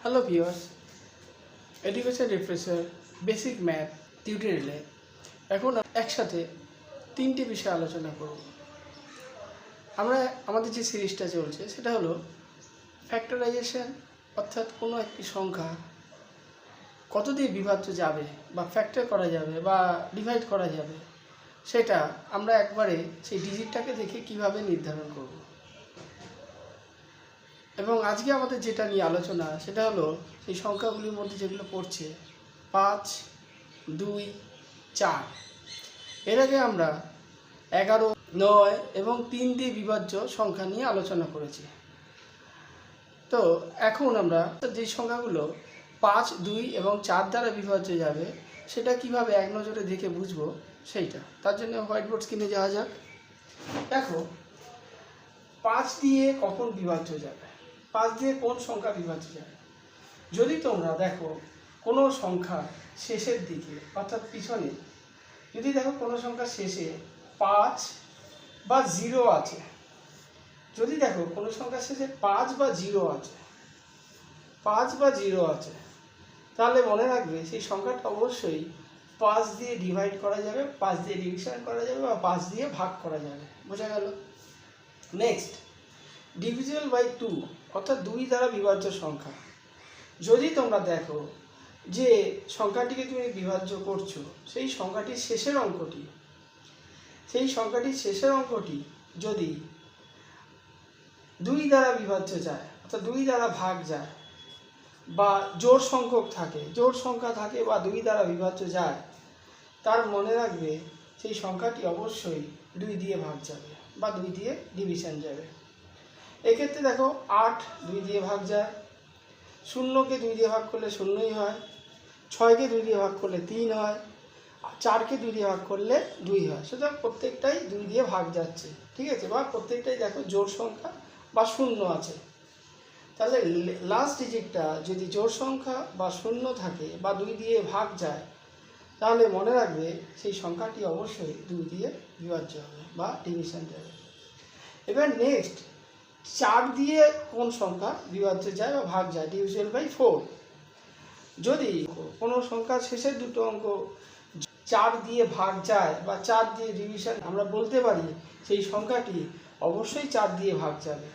Hello viewers, education refresher basic math টিউটোরিয়ালে এখন একসাথে তিনটি বিষয় আলোচনা করব। আমরা আমাদের যে সিরিজটা চলছে সেটা হলো ফ্যাক্টরাইজেশন, অর্থাৎ কোনো একটি সংখ্যা কত দিয়ে বিভাজ্য যাবে বা ফ্যাক্টর করা যাবে বা ডিভাইড করা যাবে, সেটা আমরা একবারে সেই ডিজিটটাকে দেখে কিভাবে নির্ধারণ করব। এবং আজকে আমাদের যেটা নিয়ে আলোচনা সেটা হলো সেই সংখ্যাগুলির মধ্যে যেগুলো পড়ছে 5, 2, 4। এর আগে আমরা 11, 9 এবং 3 দিয়ে বিভাজ্য সংখ্যা নিয়ে আলোচনা করেছি। তো এখন আমরা যে সংখ্যাগুলো 5, 2 এবং 4 দ্বারা বিভাজ্য যাবে সেটা কিভাবে এক নজরে দেখে বুঝবো সেইটা। তার জন্য হোয়াইট বোর্ড স্ক্রিনে যাওয়া যাক। দেখো 5 দিয়ে কখন বিভাজ্য যাবে, 5 দিয়ে কোন সংখ্যা বিভাজ্য যাবে। যদি তোমরা দেখো কোনো সংখ্যা শেষের দিকে অর্থাৎ পিছনে, যদি দেখো কোনো সংখ্যা শেষে 5 বা 0 আছে, যদি দেখো কোনো সংখ্যা শেষে 5 বা 0 আছে, 5 বা 0 আছে, তাহলে মনে রাখবে সেই সংখ্যাটা অবশ্যই 5 দিয়ে ডিভাইড করা যাবে, 5 দিয়ে ডিভিশন করা যাবে বা 5 দিয়ে ভাগ করা যাবে। বোঝা গেল? নেক্সট, ডিভিজিবল বাই 2 অর্থাৎ 2 দ্বারা বিভাজ্য সংখ্যা। যদি তোমরা দেখো যে সংখ্যাটিকে তুমি বিভাজ্য করছো, সেই সংখ্যাটির শেষের অঙ্কটি যদি 2 দ্বারা বিভাজ্য যায় অর্থাৎ 2 দ্বারা ভাগ যায় বা জোড় সংখ্যা থাকে বা 2 দ্বারা বিভাজ্য যায়, তার মনে রাখবে সেই সংখ্যাটি অবশ্যই 2 দিয়ে ভাগ যাবে বা 2 দিয়ে ডিভিশন যাবে। এক্ষেত্রে দেখো 8 2 দিয়ে ভাগ যায়, 0কে 2 দিয়ে ভাগ করলে 0ই হয়, 6কে 2 দিয়ে ভাগ করলে 3 হয়, 4কে 2 দিয়ে ভাগ করলে 2 হয়। সুতরাং প্রত্যেকটাই 2 দিয়ে ভাগ যাচ্ছে, ঠিক আছে, বা প্রত্যেকটাই দেখো জোড় সংখ্যা বা 0 আছে। তাহলে লাস্ট ডিজিটটা যদি জোড় সংখ্যা বা 0 থাকে বা 2 দিয়ে ভাগ যায়, তাহলে মনে রাখবে সেই সংখ্যাটি অবশ্যই 2 দিয়ে বিভাজ্য হবে বা ডিভিশন যাবে। এবার নেক্সট, 4 দিয়ে কোন সংখ্যা বিভাজ্য যায় বা ভাগ যায়, ডিভিজিবল বাই 4। যদি কোনো সংখ্যার শেষের দুটো অঙ্ক 4 দিয়ে ভাগ যায় বা 4 দিয়ে ডিভিশন, আমরা বলতে পারি সেই সংখ্যাটি অবশ্যই 4 দিয়ে ভাগ যাবে।